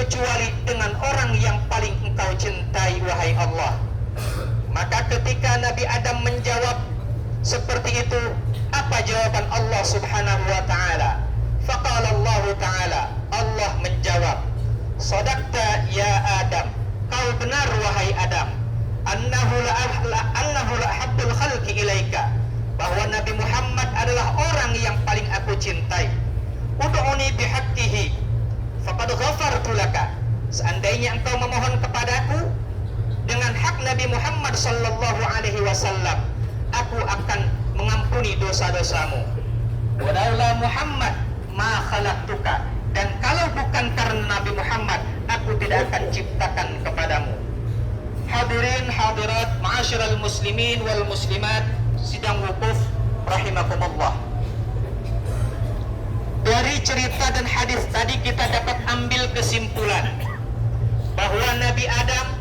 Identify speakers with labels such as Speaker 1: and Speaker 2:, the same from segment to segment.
Speaker 1: kecuali dengan orang yang paling engkau cintai, wahai Allah. Maka ketika Nabi Adam menjawab seperti itu, apa jawaban Allah Subhanahu wa ta'ala? Faqala Allah ta'ala, Allah menjawab, sadaqta ya Adam, kau benar wahai Adam, annahu la habbul khalqi ilaika, bahwa Nabi Muhammad adalah orang yang paling aku cintai. Ud'uni bihaqqihi faqad ghafartu laka, seandainya engkau memohon kepadaku dengan hak Nabi Muhammad sallallahu alaihi wasallam, aku akan mengampuni dosa-dosamu. Walaula Muhammad ma khalaqtuka, dan kalau bukan karena Nabi Muhammad, aku tidak akan ciptakan kepadamu. Hadirin hadirat ma'asyiral muslimin wal muslimat, sidang wukuf rahimakumullah. Dari cerita dan hadis tadi kita dapat ambil kesimpulan bahwa Nabi Adam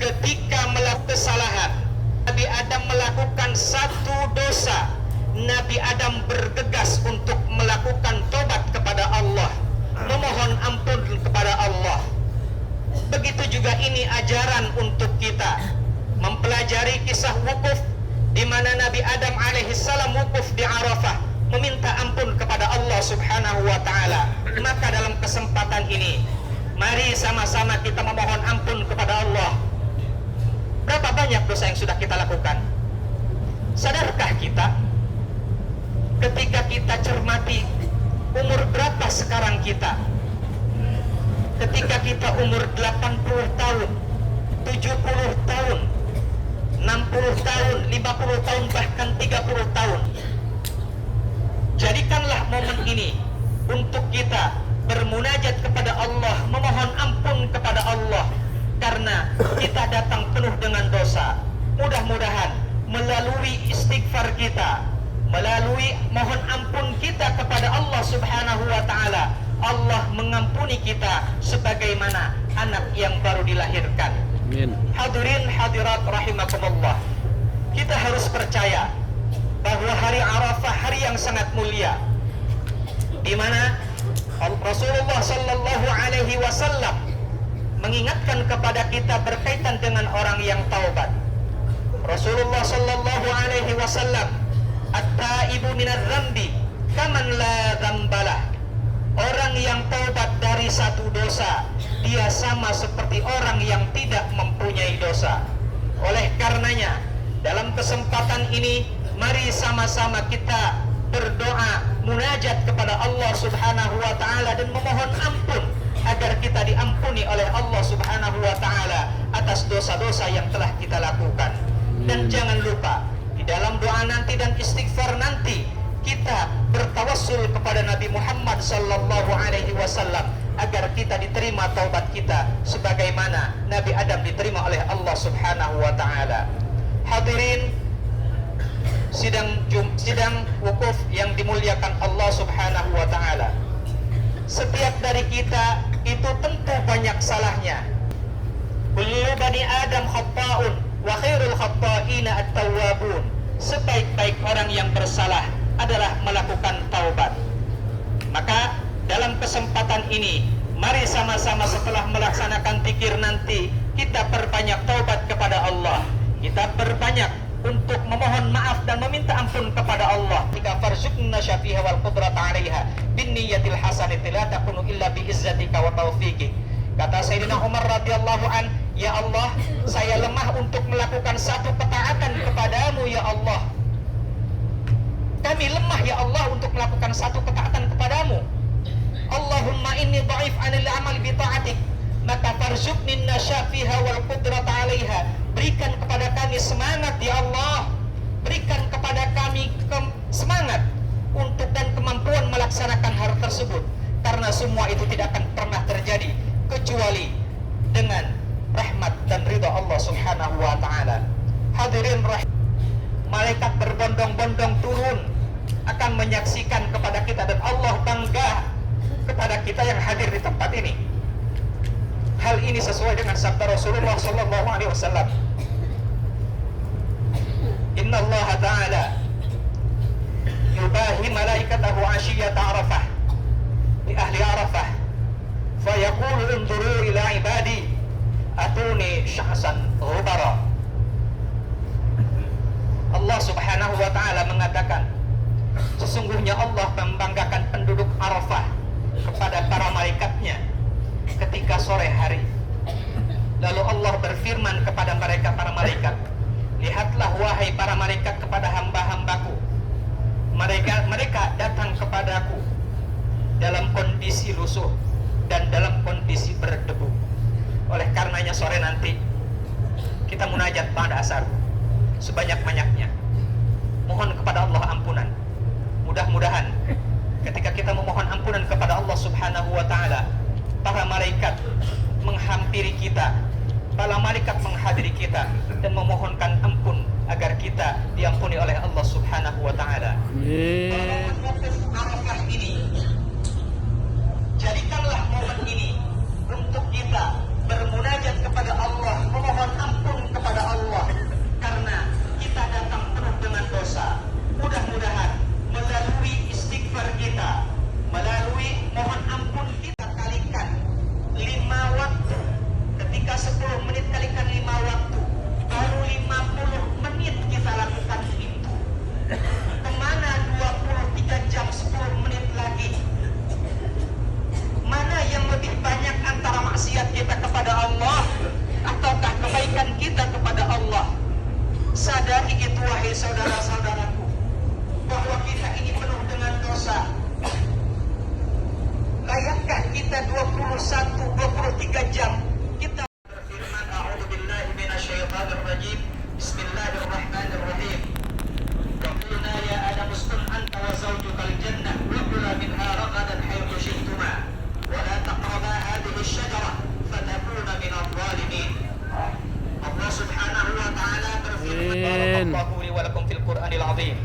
Speaker 1: ketika melakukan kesalahan, Nabi Adam melakukan satu dosa, Nabi Adam bergegas untuk melakukan tobat kepada Allah, memohon ampun kepada Allah. Begitu juga ini ajaran untuk kita mempelajari kisah wukuf, di mana Nabi Adam alaihissalam wukuf di Arafah, meminta ampun kepada Allah Subhanahu wa ta'ala. Maka dalam kesempatan ini, mari sama-sama kita memohon ampun kepada Allah. Berapa banyak dosa yang sudah kita lakukan? Sadarkah kita ketika kita cermati umur berapa sekarang kita? Ketika kita umur 80 tahun, 70 tahun, 60 tahun, 50 tahun, bahkan 30 tahun. Jadikanlah momen ini untuk kita bermunajat kepada Allah, memohon ampun kepada Allah, karena kita datang penuh dengan dosa. Mudah-mudahan melalui istighfar kita, melalui mohon ampun kita kepada Allah Subhanahu wa ta'ala, Allah mengampuni kita sebagaimana anak yang baru dilahirkan. Amin. Hadirin hadirat rahimakumullah, kita harus percaya bahwa hari Arafah hari yang sangat mulia, di mana Rasulullah sallallahu alaihi wasallam mengingatkan kepada kita berkaitan dengan orang yang taubat. Rasulullah sallallahu alaihi wasallam, at-taibu minadz dzambi kaman la dzambalah. Orang yang taubat dari satu dosa, dia sama seperti orang yang tidak mempunyai dosa. Oleh karenanya, dalam kesempatan ini, mari sama-sama kita berdoa, munajat kepada Allah Subhanahu wa ta'ala, dan memohon ampun agar kita diampuni oleh Allah Subhanahu wa ta'ala atas dosa-dosa yang telah kita lakukan. Dan jangan lupa, di dalam doa nanti dan istighfar nanti, kita bertawassul kepada Nabi Muhammad sallallahu alaihi wasallam agar kita diterima taubat kita sebagaimana Nabi Adam diterima oleh Allah Subhanahu wa ta'ala. Hadirin sidang wukuf yang dimuliakan Allah Subhanahu wa ta'ala, setiap dari kita itu tentu banyak salahnya. Kullu bani Adam khatta'un wa khairul khatta'ina at-tawwabun. Sebaik-baik orang yang bersalah adalah melakukan taubat. Maka dalam kesempatan ini, mari sama-sama setelah melaksanakan zikir nanti, kita perbanyak taubat kepada Allah. Kita perbanyak untuk memohon maaf dan meminta ampun kepada Allah. Jika farzuqna syafiha wal qudrata 'alaiha bin niyyatil hasanati la takunu illa bi izzatika wa taufiqik. Kata Sayyidina Umar radhiyallahu an, ya Allah, saya lemah untuk melakukan satu ketaatan kepadamu ya Allah. Kami lemah ya Allah untuk melakukan satu ketaatan kepadamu. Allahumma inni dha'if 'anil amal bi ta'atik, maka farzuqni nasyafiha wal qudrata 'alaiha. Berikan kepada kami semangat ya Allah, berikan kepada kami semangat untuk dan kemampuan melaksanakan hal tersebut, karena semua itu tidak akan pernah terjadi kecuali dengan rahmat dan ridha Allah Subhanahu wa ta'ala. Hadirin malaikat berbondong-bondong turun akan menyaksikan kepada kita, dan Allah bangga kepada kita yang hadir di tempat ini. Hal ini sesuai dengan sabda Rasulullah sallallahu alaihi wasallam. Inna Allah ta'ala yubahi malaikatahu ashiyata Arafah li ahli Arafah fayaqulu unzuru sya'san ghubara. Allah Subhanahu wa taala mengatakan, sesungguhnya Allah membanggakan penduduk Arafah kepada para malaikatnya ketika sore hari. Lalu Allah berfirman kepada mereka para malaikat, lihatlah wahai para malaikat kepada hamba-hambaku, mereka datang kepadaku dalam kondisi lusuh dan dalam kondisi berdebu. Oleh karenanya sore nanti kita munajat pada asar sebanyak-banyaknya, mohon kepada Allah ampunan. Mudah-mudahan ketika kita memohon ampunan kepada Allah Subhanahu wa taala, para malaikat menghampiri kita, para malaikat menghadiri kita dan memohonkan ampun agar kita diampuni oleh Allah Subhanahu wa taala. Arafah ini, jadikanlah momen ini untuk kita bermunajat kepada Allah, memohon ampun kepada Allah, karena kita datang penuh dengan dosa. Mudah-mudahan melalui istighfar kita, melalui mohon ampun kita, kalikan 5 waktu. Ketika 10 menit kalikan 5 waktu, baru 50 menit kita lakukan itu. Kemana 23 jam 10 menit lagi? Mana yang lebih banyak antara maksiat kita kepada Allah ataukah kebaikan kita kepada Allah? Sadari itu wahai saudara-saudaraku, bahwa kita ini penuh dengan dosa. Layakkah kita 23 jam kita berfirman, a'udzubillahi minasyaitonir rajim, bismillahirrahmanirrahim. Wa qulna ya Adam uskun anta wa zawjukal jannah wa kula minha ragadan haythu syi'tuma wa la taqraba hadhihi asy-syajarah fatakuna minadh dhalimin. Allah Subhanahu wa taala berfirman, barakallahu li wa lakum fil Qur'anil 'azim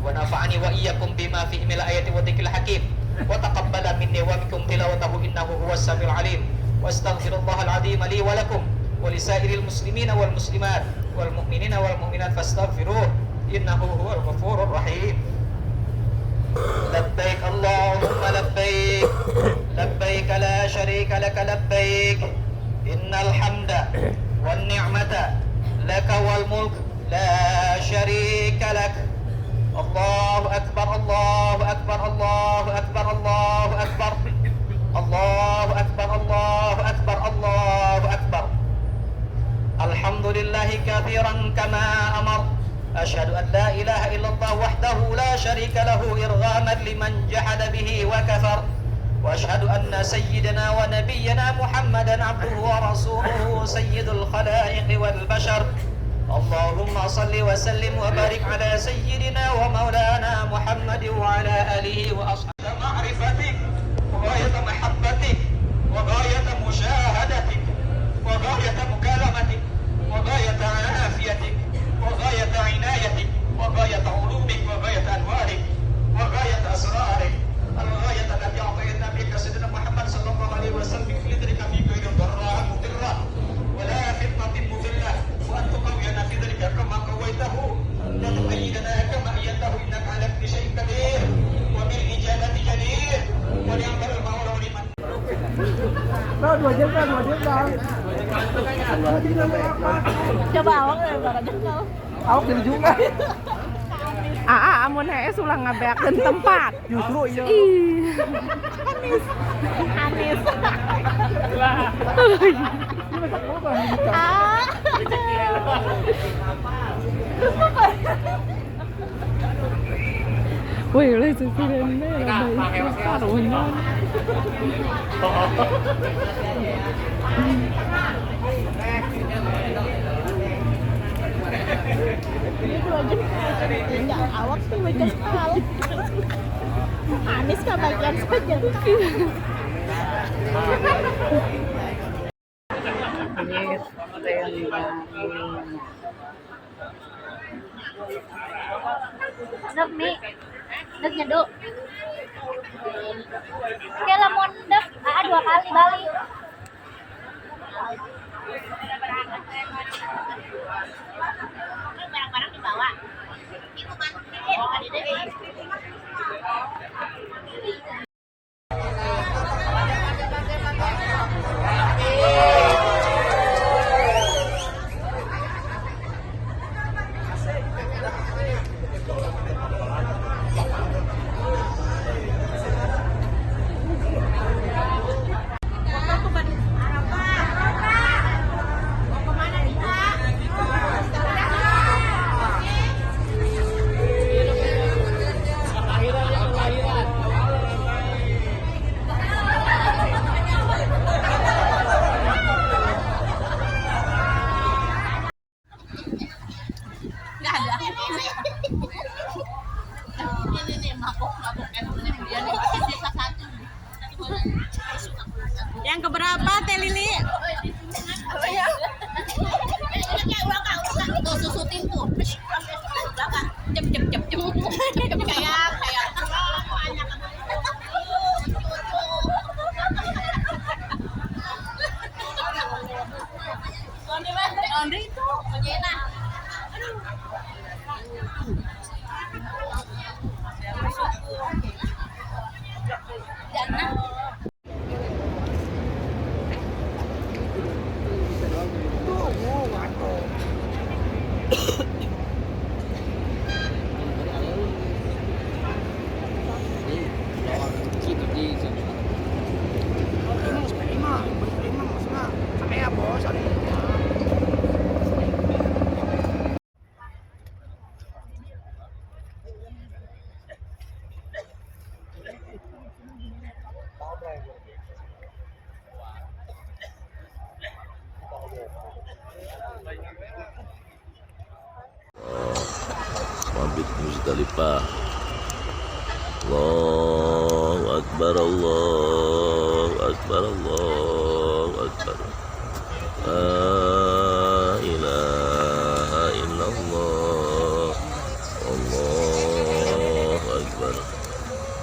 Speaker 1: wa nafa'ani wa iyyakum bima fihi minal ayati wa dzikril hakim wa taqabbala minni wa minkum tilawatahu innahu huwas samiul 'alim wa astaghfirullahal 'azim li wa lakum wa lisairil muslimina wal muslimat wal mu'minina wal mu'minat fastaghfiruh innahu huwal ghafurur rahim. Labbaik Allahumma labbaik, labbaik la syarika laka labbaik, innal hamda wan ni'mata laka wal mulk la syarika lak. Allahu akbar, Allahu akbar, Allahu akbar, Allahu akbar, Allahu akbar, Allahu akbar, Allahu akbar. Alhamdulillahi katsiran kama amar. Asyhadu an la ilaha illallah wahdahu la syarika lahu irghaman liman jahada bihi wa kafar. Wa asyhadu anna sayyidana wa nabiyyana Muhammadan abduhu wa rasuluhu sayyidul khalaiqi wal bashar. Allahumma salli wa sallim wa barik ala sayyidina wa maulana Muhammad wa ala alihi wa ashabihi. Ma'rifatik wa ghayata mahabbatik wa ghayata musyahadatik wa ghayata mukalamatik wa ghayata afiyatik wa ghayata inayatik wa ghayata ulumik wa ghayata anwarik wa ghayata asrarik al-ghayata allati a'tayna bika sayyidina Muhammad sallallahu alaihi wasallam fi lidrika fi kulli dharra mudirra wa la fitnatin mudillah wa antum qawiyana fi dhalika kama qawaitahu wa tu'ayyidana kama ayyatahu innaka ala kulli shay'in qadir wa bil ijabati jadir wa ni'mal mawla wa liman.
Speaker 2: Coba awak barangnya kau.
Speaker 3: Awak jadi juga.
Speaker 2: Amun hees ulah ngabeakeun tempat.
Speaker 3: Justru iya.
Speaker 2: Anis. Anis. Wih, lấy từ khi đến đây là đầy phát rồi nha. Awak sih macam hal. Anis kan bagian saja. Nước mi, nước nyeduk. Kayak lemon dek, 2 kali Bali. Barang-barang dibawa. Itu masukin. Yang keberapa Teh Lili?
Speaker 3: Apa ya? Tuh susutin tuh. Cep cep cep cep. Kayak Onde itu, Jena. Jana.
Speaker 4: Mabit Muzdalifah. Allahu Akbar, Allahu Akbar, Allahu Akbar. La ilaha illallah. Allahu Akbar.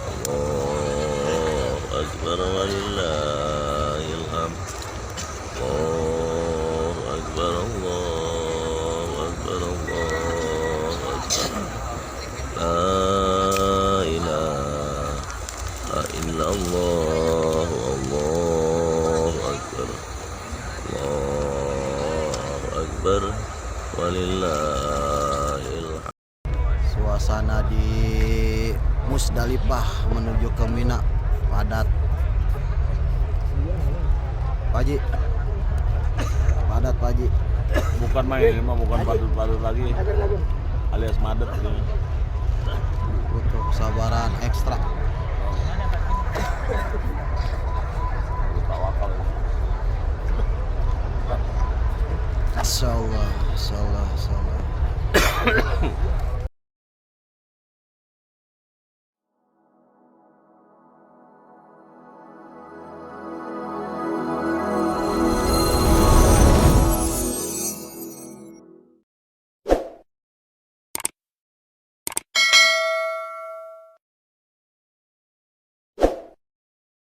Speaker 4: Allahu Akbar walillahil hamd. Allahu Akbar, Allahu Akbar, Allahu Akbar. La ilaha illallah. Allahu Akbar. Allahu Akbar walillahil hamd.
Speaker 5: Suasana di Muzdalifah menuju ke Mina padat. Pak Haji, padat Pak Haji.
Speaker 4: Bukan main ini mah, bukan padut-padut lagi, alias madet gitu.
Speaker 5: Butuh kesabaran ekstra.
Speaker 4: Tawakal.
Speaker 5: Insyaallah, insyaallah, insyaallah.